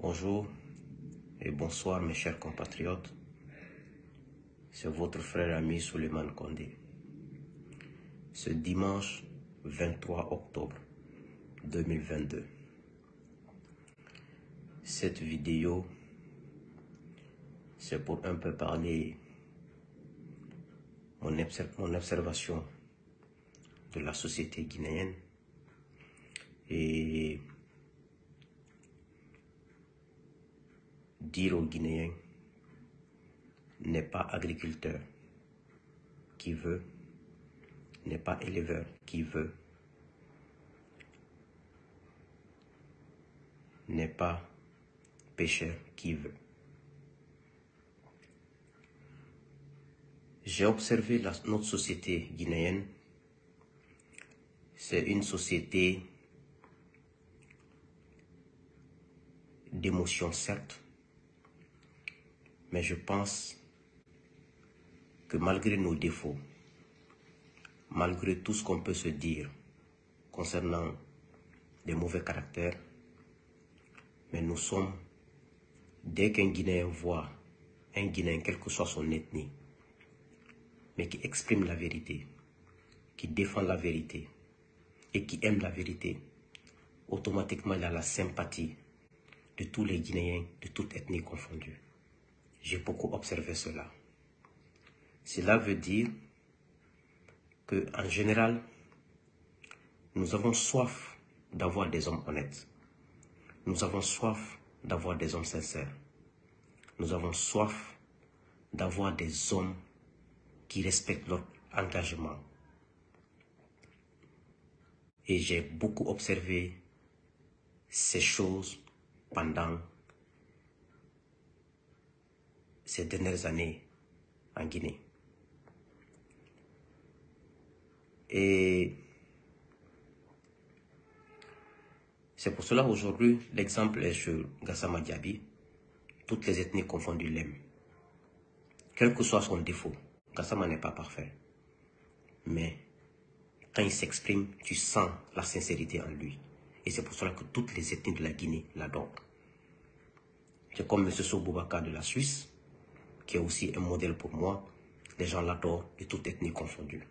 Bonjour et bonsoir mes chers compatriotes. C'est votre frère et ami Souleymane Condé. Ce dimanche 23 octobre 2022. Cette vidéo, c'est pour un peu parler mon observation de la société guinéenne et dire aux Guinéens, n'est pas agriculteur qui veut, n'est pas éleveur qui veut, n'est pas pêcheur qui veut. J'ai observé notre société guinéenne. C'est une société d'émotions, certes, mais je pense que malgré nos défauts, malgré tout ce qu'on peut se dire concernant des mauvais caractères, mais nous sommes, dès qu'un Guinéen voit un Guinéen, quelle que soit son ethnie, mais qui exprime la vérité, qui défend la vérité et qui aime la vérité, automatiquement il a la sympathie de tous les Guinéens, de toute ethnie confondue. J'ai beaucoup observé cela. Cela veut dire qu'en général, nous avons soif d'avoir des hommes honnêtes. Nous avons soif d'avoir des hommes sincères. Nous avons soif d'avoir des hommes qui respectent leur engagement. Et j'ai beaucoup observé ces choses pendant ces dernières années en Guinée. Et c'est pour cela aujourd'hui, l'exemple est sur Gassama Diaby. Toutes les ethnies confondues l'aiment. Quel que soit son défaut, Gassama n'est pas parfait. Mais quand il s'exprime, tu sens la sincérité en lui. Et c'est pour cela que toutes les ethnies de la Guinée l'adorent. C'est comme M. Sobobaka de la Suisse, qui est aussi un modèle pour moi. Les gens l'adorent et toutes ethnies confondues.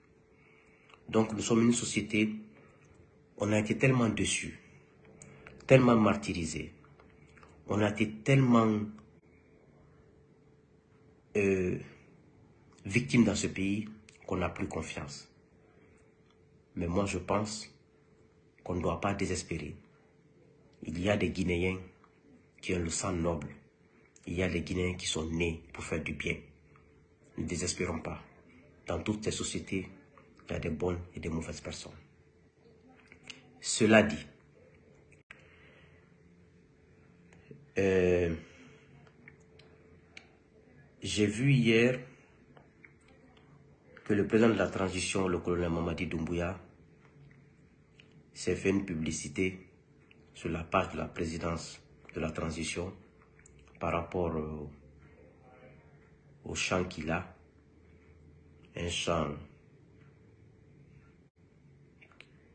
Donc nous sommes une société, on a été tellement déçus, tellement martyrisés, on a été tellement victimes dans ce pays qu'on n'a plus confiance. Mais moi je pense qu'on ne doit pas désespérer. Il y a des Guinéens qui ont le sang noble. Il y a des Guinéens qui sont nés pour faire du bien. Ne désespérons pas. Dans toutes ces sociétés, il y a des bonnes et des mauvaises personnes. Cela dit, j'ai vu hier que le président de la transition, le colonel Mamadi Doumbouya, s'est fait une publicité sur la page de la présidence de la transition par rapport au chant qu'il a, un chant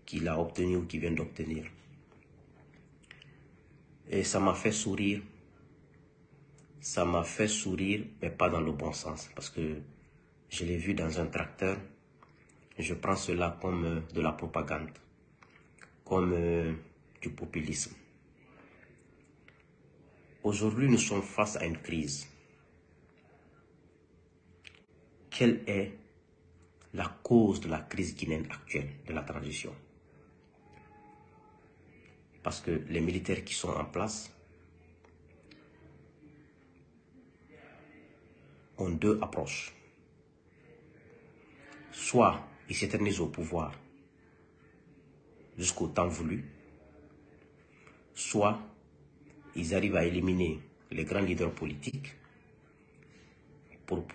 qu'il a obtenu ou qu'il vient d'obtenir. Et ça m'a fait sourire. Ça m'a fait sourire, mais pas dans le bon sens, parce que je l'ai vu dans un tracteur. Je prends cela comme de la propagande, comme du populisme. Aujourd'hui, nous sommes face à une crise. Quelle est la cause de la crise guinéenne actuelle, de la transition? Parce que les militaires qui sont en place ont deux approches. Soit ils s'éternisent au pouvoir jusqu'au temps voulu, soit ils arrivent à éliminer les grands leaders politiques pour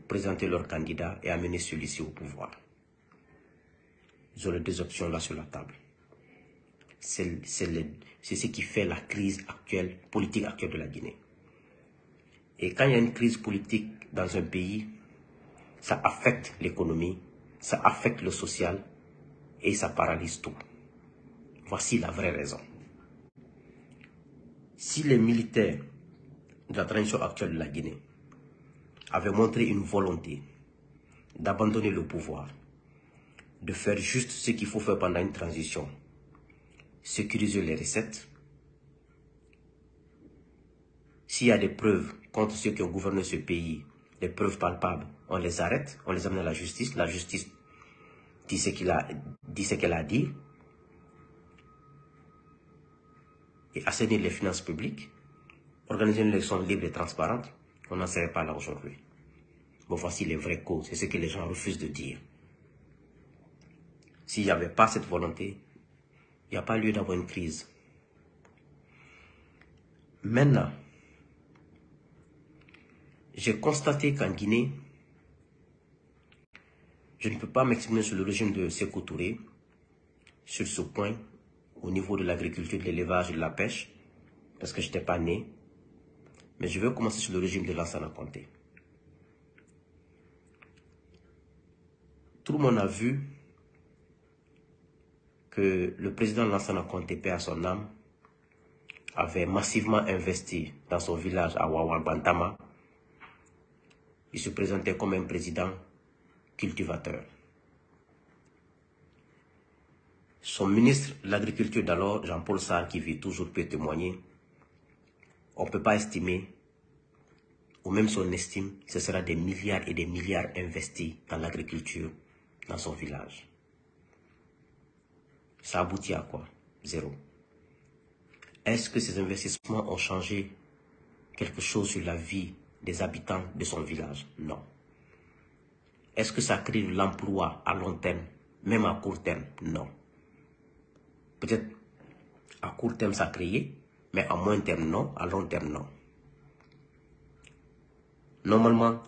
présenter leur candidat et amener celui-ci au pouvoir. Ils ont les deux options là sur la table. C'est ce qui fait la crise actuelle, politique actuelle de la Guinée. Et quand il y a une crise politique dans un pays, ça affecte l'économie, ça affecte le social et ça paralyse tout. Voici la vraie raison. Si les militaires de la transition actuelle de la Guinée avaient montré une volonté d'abandonner le pouvoir, de faire juste ce qu'il faut faire pendant une transition, sécuriser les recettes, s'il y a des preuves contre ceux qui ont gouverné ce pays, des preuves palpables, on les arrête, on les amène à la justice dit ce qu'elle a dit, et assainir les finances publiques, organiser une élection libre et transparente, on n'en serait pas là aujourd'hui. Bon, voici les vraies causes, c'est ce que les gens refusent de dire. S'il n'y avait pas cette volonté, il n'y a pas lieu d'avoir une crise. Maintenant, j'ai constaté qu'en Guinée, je ne peux pas m'exprimer sur le régime de Sékou Touré, sur ce point, au niveau de l'agriculture, de l'élevage et de la pêche, parce que je n'étais pas né. Mais je vais commencer sur le régime de Lansana Conté. Tout le monde a vu que le président Lansana Conté, paix à son âme, avait massivement investi dans son village à Wawa-Bantama. Il se présentait comme un président cultivateur. Son ministre de l'Agriculture d'alors, Jean-Paul Sarr, qui vit toujours, peut témoigner. On ne peut pas estimer, ou même si on estime, ce sera des milliards et des milliards investis dans l'agriculture dans son village. Ça aboutit à quoi? Zéro. Est-ce que ces investissements ont changé quelque chose sur la vie des habitants de son village? Non. Est-ce que ça crée de l'emploi à long terme, même à court terme? Non. Peut-être à court terme ça a créé, mais à moyen terme non, à long terme non. Normalement,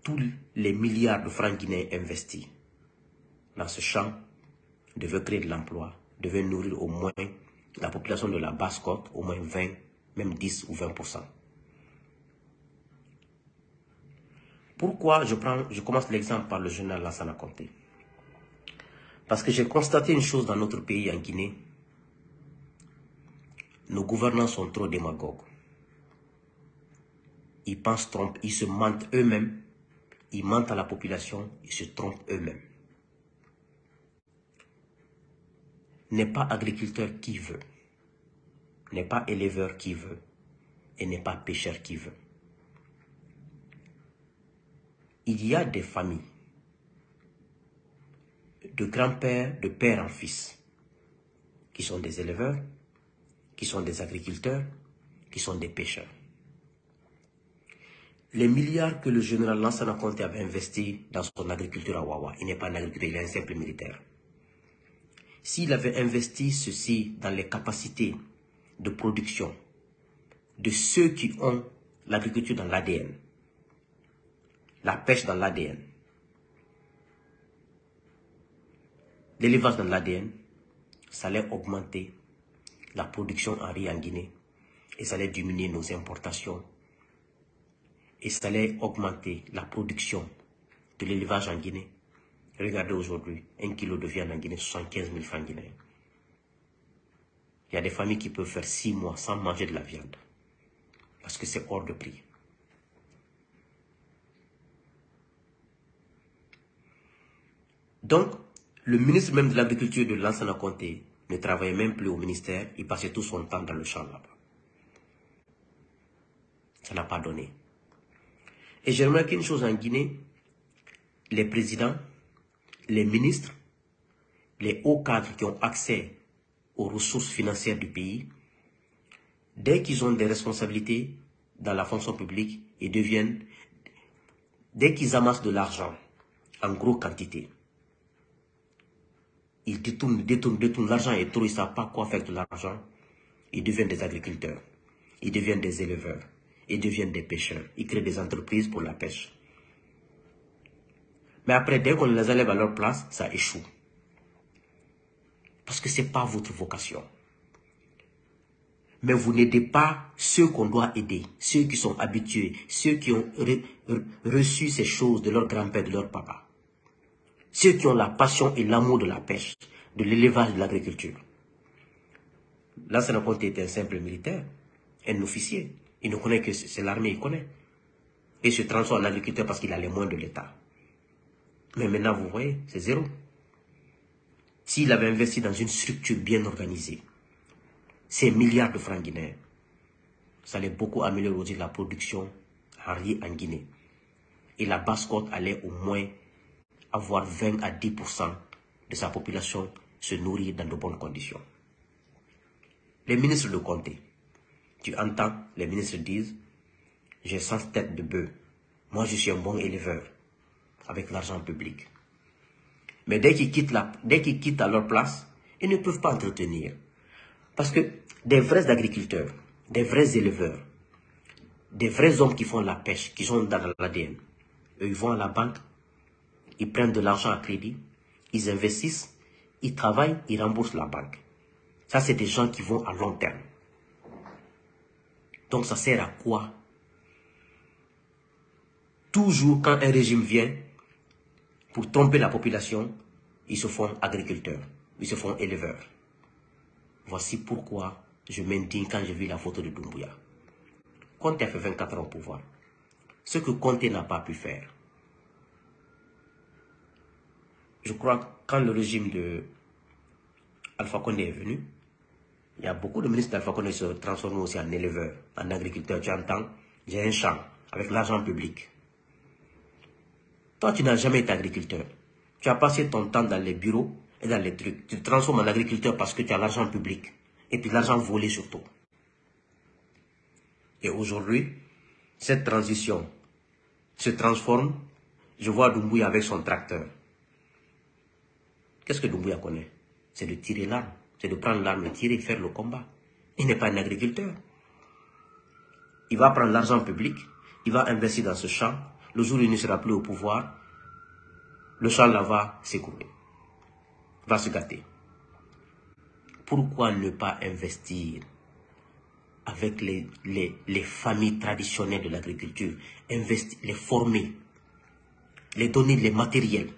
tous les milliards de francs guinéens investis dans ce champ devaient créer de l'emploi, devaient nourrir au moins la population de la Basse-Côte, au moins 20, même 10 ou 20%. Pourquoi je commence l'exemple par le général Lansana Conté? Parce que j'ai constaté une chose dans notre pays, en Guinée. Nos gouvernants sont trop démagogues. Ils pensent tromper, ils se mentent eux-mêmes, ils mentent à la population, ils se trompent eux-mêmes. N'est pas agriculteur qui veut, n'est pas éleveur qui veut, et n'est pas pêcheur qui veut. Il y a des familles, de grands-pères, de père en fils, qui sont des éleveurs, qui sont des agriculteurs, qui sont des pêcheurs. Les milliards que le général Lansana Conté avait investis dans son agriculture à Wawa, il n'est pas un agriculteur, il est un simple militaire. S'il avait investi ceci dans les capacités de production de ceux qui ont l'agriculture dans l'ADN, la pêche dans l'ADN, l'élevage dans l'ADN, ça allait augmenter la production en riz en Guinée et ça allait diminuer nos importations et ça allait augmenter la production de l'élevage en Guinée. Regardez aujourd'hui, 1 kilo de viande en Guinée, 75 000 francs guinéens. Il y a des familles qui peuvent faire 6 mois sans manger de la viande parce que c'est hors de prix. Donc, le ministre même de l'Agriculture de Lansana Conté ne travaillait même plus au ministère, il passait tout son temps dans le champ là-bas. Ça n'a pas donné. Et j'ai remarqué une chose en Guinée, les présidents, les ministres, les hauts cadres qui ont accès aux ressources financières du pays, dès qu'ils ont des responsabilités dans la fonction publique, ils deviennent, dès qu'ils amassent de l'argent en grosse quantité, ils détournent, l'argent est trop, ils ne savent pas quoi faire de l'argent, ils deviennent des agriculteurs, ils deviennent des éleveurs, ils deviennent des pêcheurs, ils créent des entreprises pour la pêche. Mais après, dès qu'on les enlève à leur place, ça échoue. Parce que ce n'est pas votre vocation. Mais vous n'aidez pas ceux qu'on doit aider, ceux qui sont habitués, ceux qui ont reçu ces choses de leur grand-père, de leur papa. Ceux qui ont la passion et l'amour de la pêche, de l'élevage, de l'agriculture. Lansana Conté était un simple militaire, un officier. Il ne connaît que c'est l'armée, il connaît. Et se transforme en agriculteur parce qu'il a les moyens de l'État. Mais maintenant, vous voyez, c'est zéro. S'il avait investi dans une structure bien organisée, ces milliards de francs guinéens, ça allait beaucoup améliorer aussi la production en riz en Guinée. Et la Basse-Côte allait au moins avoir 20 à 10% de sa population se nourrir dans de bonnes conditions. Les ministres de Comté, tu entends, les ministres disent, j'ai 100 têtes de bœuf, moi je suis un bon éleveur, avec l'argent public. Mais dès qu'ils quittent à leur place, ils ne peuvent pas entretenir. Parce que des vrais agriculteurs, des vrais éleveurs, des vrais hommes qui font la pêche, qui sont dans l'ADN, eux, ils vont à la banque, ils prennent de l'argent à crédit, ils investissent, ils travaillent, ils remboursent la banque. Ça, c'est des gens qui vont à long terme. Donc, ça sert à quoi? Toujours, quand un régime vient, pour tromper la population, ils se font agriculteurs, ils se font éleveurs. Voici pourquoi je m'indigne quand j'ai vu la photo de Doumbouya. Conté a fait 24 ans au pouvoir. Ce que Conté n'a pas pu faire. Je crois que quand le régime de Alpha Condé est venu, il y a beaucoup de ministres d'Alpha Condé qui se transforment aussi en éleveurs, en agriculteurs. Tu entends, j'ai un champ avec l'argent public. Toi, tu n'as jamais été agriculteur. Tu as passé ton temps dans les bureaux et dans les trucs. Tu te transformes en agriculteur parce que tu as l'argent public. Et puis l'argent volé surtout. Et aujourd'hui, cette transition se transforme. Je vois Doumbouya avec son tracteur. Qu'est-ce que Doumbouya connaît? C'est de tirer l'arme. C'est de prendre l'arme et tirer et faire le combat. Il n'est pas un agriculteur. Il va prendre l'argent public. Il va investir dans ce champ. Le jour où il ne sera plus au pouvoir, le champ là va s'écrouler. Va se gâter. Pourquoi ne pas investir avec les familles traditionnelles de l'agriculture? Investir, les former, les donner les matériels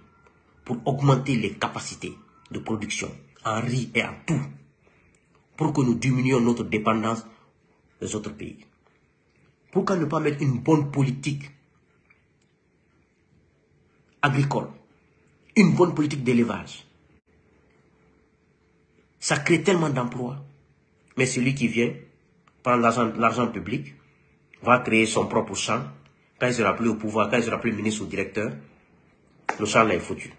pour augmenter les capacités de production en riz et en tout, pour que nous diminuions notre dépendance des autres pays. Pourquoi ne pas mettre une bonne politique agricole, une bonne politique d'élevage? Ça crée tellement d'emplois. Mais celui qui vient prendre l'argent public va créer son propre champ. Quand il ne sera plus au pouvoir, quand il ne sera plus ministre ou directeur, le champ là est foutu.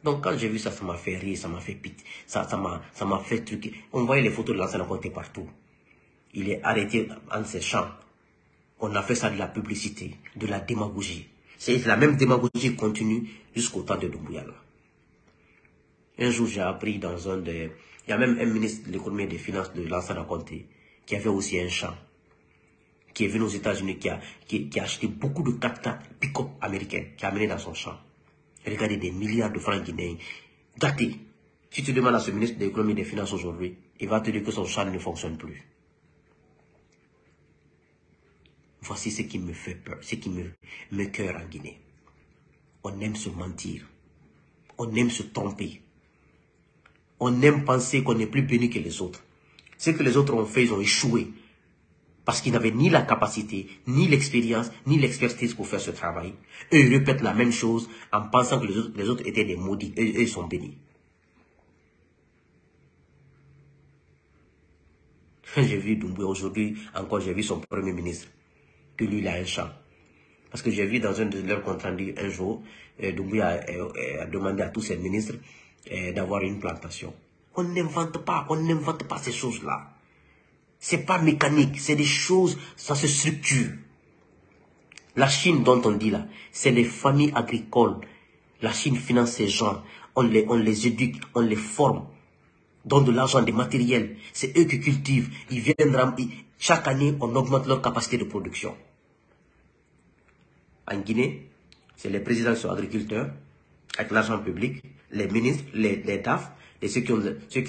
Donc quand j'ai vu ça, ça m'a fait rire, ça m'a fait pitié, ça m'a fait truquer. On voyait les photos de l'ancien Conté partout. Il est arrêté en ses champs. On a fait ça de la publicité, de la démagogie. C'est la même démagogie qui continue jusqu'au temps de Doumbouya. Un jour, j'ai appris dans un des... Il y a même un ministre de l'économie et des finances de l'ancien Conté qui avait aussi un champ, qui est venu aux États-Unis, qui a acheté beaucoup de 4x4 pick-up américains, qui a amené dans son champ. Regardez des milliards de francs guinéens gâtés. Si tu demandes à ce ministre de l'économie et des finances aujourd'hui, il va te dire que son champ ne fonctionne plus. Voici ce qui me fait peur, ce qui me cœur en Guinée. On aime se mentir. On aime se tromper. On aime penser qu'on est plus béni que les autres. Ce que les autres ont fait, ils ont échoué. Parce qu'ils n'avaient ni la capacité, ni l'expérience, ni l'expertise pour faire ce travail. Eux, ils répètent la même chose en pensant que les autres étaient des maudits. Eux, ils sont bénis. J'ai vu Doumbouya aujourd'hui, encore j'ai vu son premier ministre, que lui, il a un champ. Parce que j'ai vu dans un de leurs comptes rendus un jour, Doumbouya a demandé à tous ses ministres d'avoir une plantation. On n'invente pas ces choses-là. C'est pas mécanique, c'est des choses, ça se structure. La Chine dont on dit là, c'est les familles agricoles. La Chine finance ces gens, on les éduque, on les forme, donne de l'argent, des matériels. C'est eux qui cultivent, ils viennent, chaque année on augmente leur capacité de production. En Guinée, c'est les présidents qui sont agriculteurs, avec l'argent public, les ministres, les DAF, et ceux qui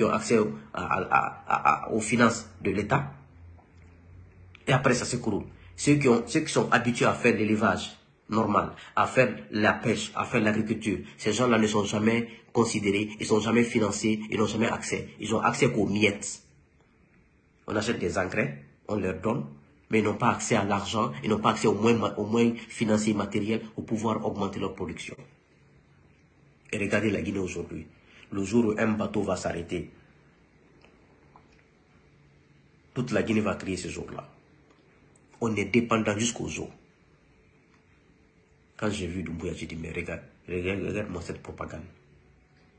ont accès aux finances de l'État. Et après, ça s'écroule. Ceux qui sont habitués à faire l'élevage normal, à faire la pêche, à faire l'agriculture, ces gens-là ne sont jamais considérés, ils ne sont jamais financés, ils n'ont jamais accès. Ils ont accès qu'aux miettes. On achète des engrais, on leur donne, mais ils n'ont pas accès à l'argent, ils n'ont pas accès aux moyens financiers et matériels pour pouvoir augmenter leur production. Et regardez la Guinée aujourd'hui. Le jour où un bateau va s'arrêter, toute la Guinée va crier ce jour-là. On est dépendant jusqu'aux os. Quand j'ai vu Doumbouya, j'ai dit, mais regarde-moi cette propagande.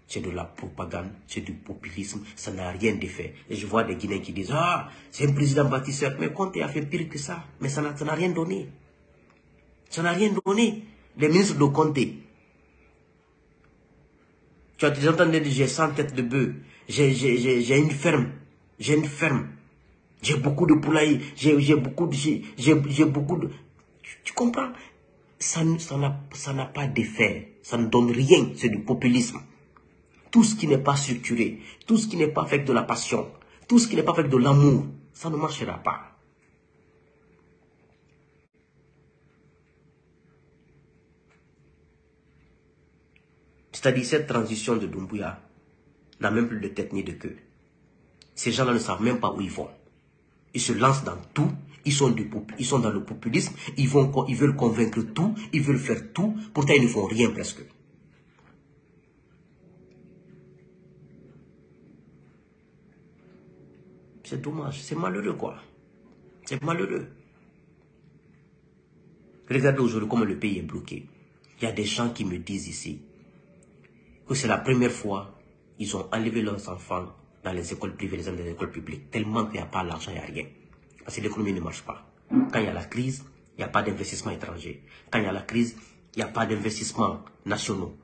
C'est de la propagande, c'est du populisme, ça n'a rien de fait. Et je vois des Guinéens qui disent, ah, c'est un président bâtisseur. Mais Conté a fait pire que ça. Mais ça n'a rien donné. Ça n'a rien donné. Les ministres de Conté. Tu as déjà entendu dire, j'ai 100 têtes de bœuf, j'ai une ferme, j'ai beaucoup de poulailles, j'ai beaucoup de... Tu comprends? Ça n'a pas d'effet, ça ne donne rien, c'est du populisme. Tout ce qui n'est pas structuré, tout ce qui n'est pas fait de la passion, tout ce qui n'est pas fait de l'amour, ça ne marchera pas. C'est-à-dire cette transition de Doumbouya n'a même plus de tête ni de queue. Ces gens-là ne savent même pas où ils vont. Ils se lancent dans tout, ils sont dans le populisme, ils veulent convaincre tout, ils veulent faire tout, pourtant ils ne font rien presque. C'est dommage, c'est malheureux quoi. C'est malheureux. Regardez aujourd'hui comment le pays est bloqué. Il y a des gens qui me disent ici que c'est la première fois qu'ils ont enlevé leurs enfants dans les écoles privées, les écoles publiques, tellement qu'il n'y a pas l'argent, il n'y a rien. Parce que l'économie ne marche pas. Quand il y a la crise, il n'y a pas d'investissement étranger. Quand il y a la crise, il n'y a pas d'investissement nationaux.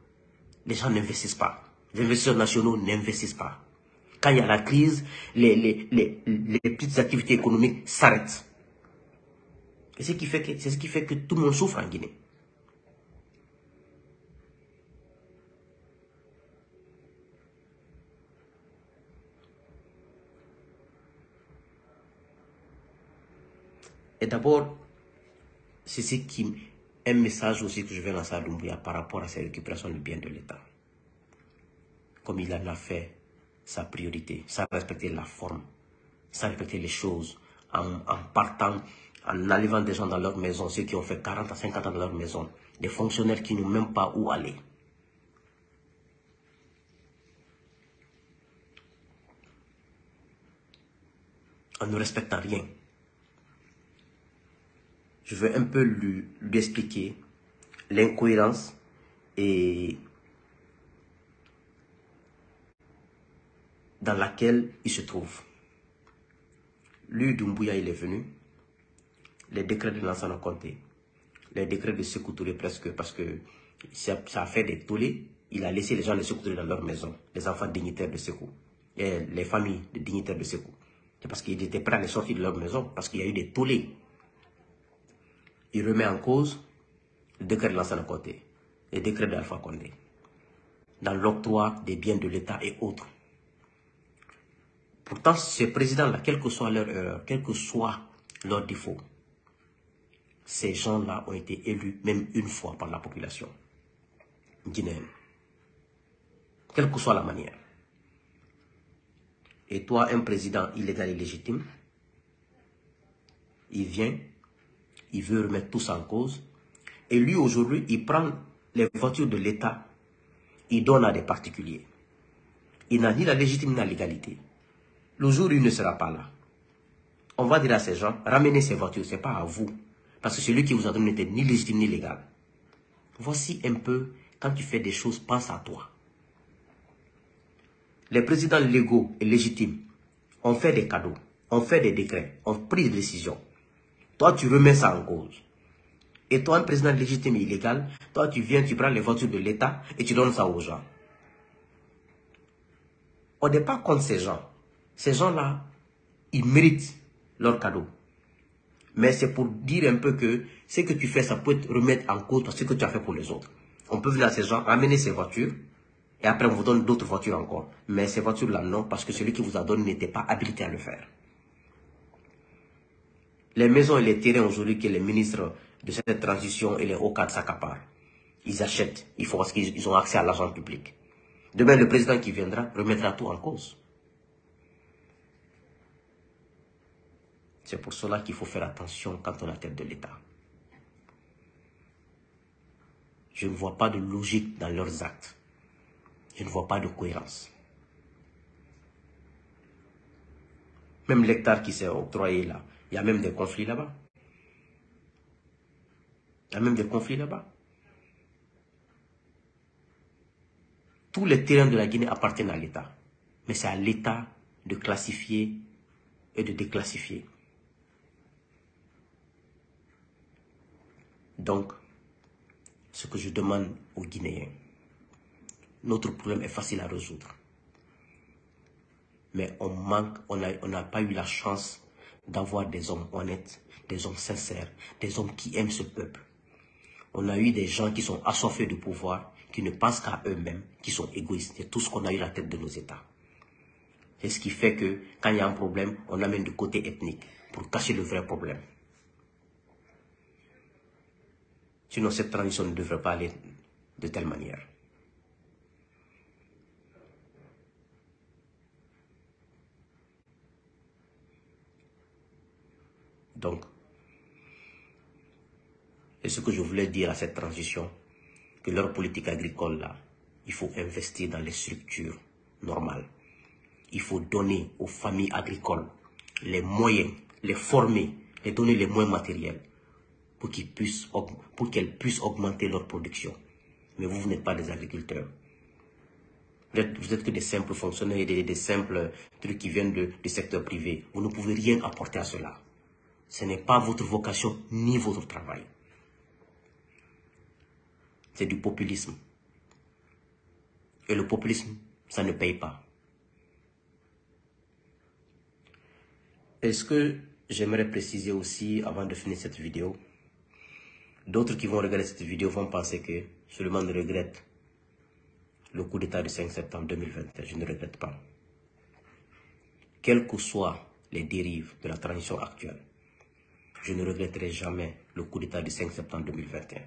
Les gens n'investissent pas. Les investisseurs nationaux n'investissent pas. Quand il y a la crise, les petites activités économiques s'arrêtent. Et c'est ce qui fait que tout le monde souffre en Guinée. Et d'abord, c'est ce qui un message aussi que je vais lancer à Doumbouya par rapport à cette récupération du bien de l'État. Comme il en a fait sa priorité, sans respecter la forme, sans respecter les choses, en partant, en enlevant des gens dans leur maison, ceux qui ont fait 40 à 50 ans dans leur maison, des fonctionnaires qui n'ont même pas où aller. En ne respectant rien. Je veux un peu lui expliquer l'incohérence et dans laquelle il se trouve. Lui, Doumbouya, il est venu. Les décrets de Lansana Conté, les décrets de Sékou Touré presque, parce que ça a fait des tollés. Il a laissé les gens de Sékou Touré dans leur maison, les enfants dignitaires de Sékou, et les familles de dignitaires de Sékou. C'est parce qu'ils étaient prêts à les sortir de leur maison, parce qu'il y a eu des tollés. Il remet en cause le décret de Lansana Conté, les décrets d'Alpha Condé, dans l'octroi des biens de l'État et autres. Pourtant, ces présidents-là, quelle que soit leur erreur, quel que soit leur défaut, ces gens-là ont été élus même une fois par la population guinéenne. Quelle que soit la manière. Et toi, un président illégal et légitime, il vient, il veut remettre tout ça en cause. Et lui, aujourd'hui, il prend les voitures de l'État, il donne à des particuliers. Il n'a ni la légitimité ni la légalité. Le jour où il ne sera pas là, on va dire à ces gens, ramenez ces voitures, ce n'est pas à vous. Parce que celui qui vous a donné n'était ni légitime ni légal. Voici un peu, quand tu fais des choses, pense à toi. Les présidents légaux et légitimes ont fait des cadeaux, ont fait des décrets, ont pris des décisions. Toi, tu remets ça en cause. Et toi, un président légitime et illégal, toi, tu viens, tu prends les voitures de l'État et tu donnes ça aux gens. On n'est pas contre ces gens. Ces gens-là, ils méritent leurs cadeaux. Mais c'est pour dire un peu que ce que tu fais, ça peut te remettre en cause ce que tu as fait pour les autres. On peut venir à ces gens, ramener ces voitures, et après on vous donne d'autres voitures encore. Mais ces voitures-là, non, parce que celui qui vous a donné n'était pas habilité à le faire. Les maisons et les terrains aujourd'hui que les ministres de cette transition et les hauts cadres s'accaparent, ils achètent, ils font parce qu'ils ont accès à l'argent public. Demain, le président qui viendra remettra tout en cause. C'est pour cela qu'il faut faire attention quand on est à la tête de l'État. Je ne vois pas de logique dans leurs actes. Je ne vois pas de cohérence. Même l'hectare qui s'est octroyé là, il y a même des conflits là-bas. Il y a même des conflits là-bas. Tous les terrains de la Guinée appartiennent à l'État. Mais c'est à l'État de classifier et de déclassifier. Donc, ce que je demande aux Guinéens, notre problème est facile à résoudre. Mais on manque, on n'a pas eu la chance d'avoir des hommes honnêtes, des hommes sincères, des hommes qui aiment ce peuple. On a eu des gens qui sont assoiffés de pouvoir, qui ne pensent qu'à eux-mêmes, qui sont égoïstes. C'est tout ce qu'on a eu à la tête de nos États. C'est ce qui fait que quand il y a un problème, on amène du côté ethnique pour cacher le vrai problème. Sinon, cette transition ne devrait pas aller de telle manière. Donc, c'est ce que je voulais dire à cette transition, que leur politique agricole là, il faut investir dans les structures normales. Il faut donner aux familles agricoles les moyens, les former, les donner les moyens matériels pour qu'elles puissent augmenter leur production. Mais vous n'êtes pas des agriculteurs. Vous êtes que des simples fonctionnaires, des simples trucs qui viennent du secteur privé. Vous ne pouvez rien apporter à cela. Ce n'est pas votre vocation ni votre travail. C'est du populisme. Et le populisme, ça ne paye pas. Et ce que j'aimerais préciser aussi avant de finir cette vidéo, d'autres qui vont regarder cette vidéo vont penser que Suleiman regrette le coup d'État du 5 septembre 2021. Je ne regrette pas. Quelles que soient les dérives de la transition actuelle, je ne regretterai jamais le coup d'État du 5 septembre 2021.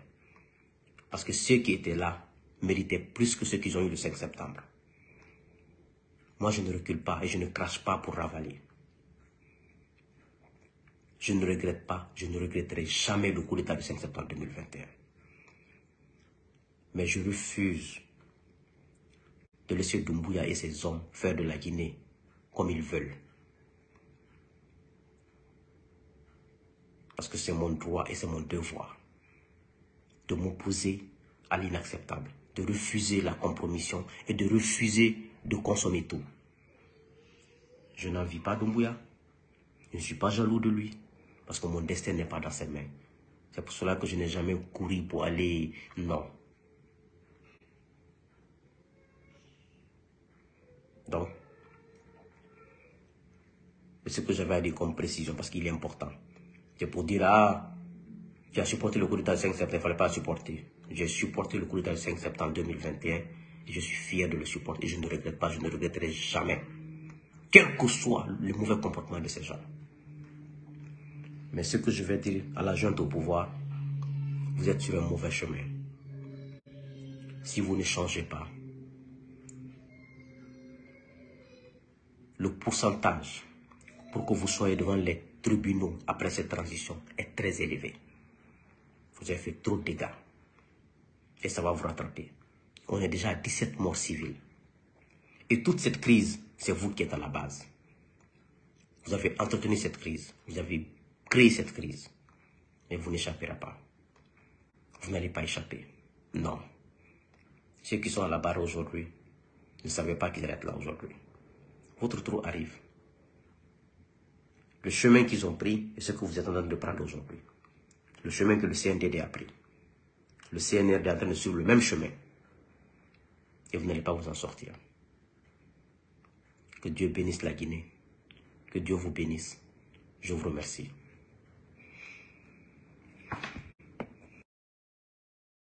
Parce que ceux qui étaient là méritaient plus que ceux qui ont eu le 5 septembre. Moi, je ne recule pas et je ne crache pas pour ravaler. Je ne regrette pas, je ne regretterai jamais le coup d'État du 5 septembre 2021. Mais je refuse de laisser Doumbouya et ses hommes faire de la Guinée comme ils veulent. Parce que c'est mon droit et c'est mon devoir de m'opposer à l'inacceptable, de refuser la compromission et de refuser de consommer tout. Je n'envie pas Doumbouya, je ne suis pas jaloux de lui, parce que mon destin n'est pas dans ses mains. C'est pour cela que je n'ai jamais couru pour aller... Non. Donc, c'est ce que j'avais à dire comme précision, parce qu'il est important. C'est pour dire, ah, tu as supporté le coup d'État du 5 septembre, il ne fallait pas supporter. J'ai supporté le coup d'État du 5 septembre 2021 et je suis fier de le supporter. Et je ne regrette pas, je ne regretterai jamais. Quel que soit le mauvais comportement de ces gens. Mais ce que je vais dire à la junte au pouvoir, vous êtes sur un mauvais chemin. Si vous ne changez pas, le pourcentage pour que vous soyez devant les tribunaux après cette transition est très élevé. Vous avez fait trop de dégâts. Et ça va vous rattraper. On est déjà à 17 morts civiles. Et toute cette crise, c'est vous qui êtes à la base. Vous avez entretenu cette crise. Vous avez créé cette crise. Et vous n'échapperez pas. Vous n'allez pas échapper. Non. Ceux qui sont à la barre aujourd'hui ne savaient pas qu'ils allaient être là aujourd'hui. Votre trou arrive. Le chemin qu'ils ont pris est ce que vous êtes en train de prendre aujourd'hui. Le chemin que le CNDD a pris. Le CNRD est en train de suivre le même chemin. Et vous n'allez pas vous en sortir. Que Dieu bénisse la Guinée. Que Dieu vous bénisse. Je vous remercie.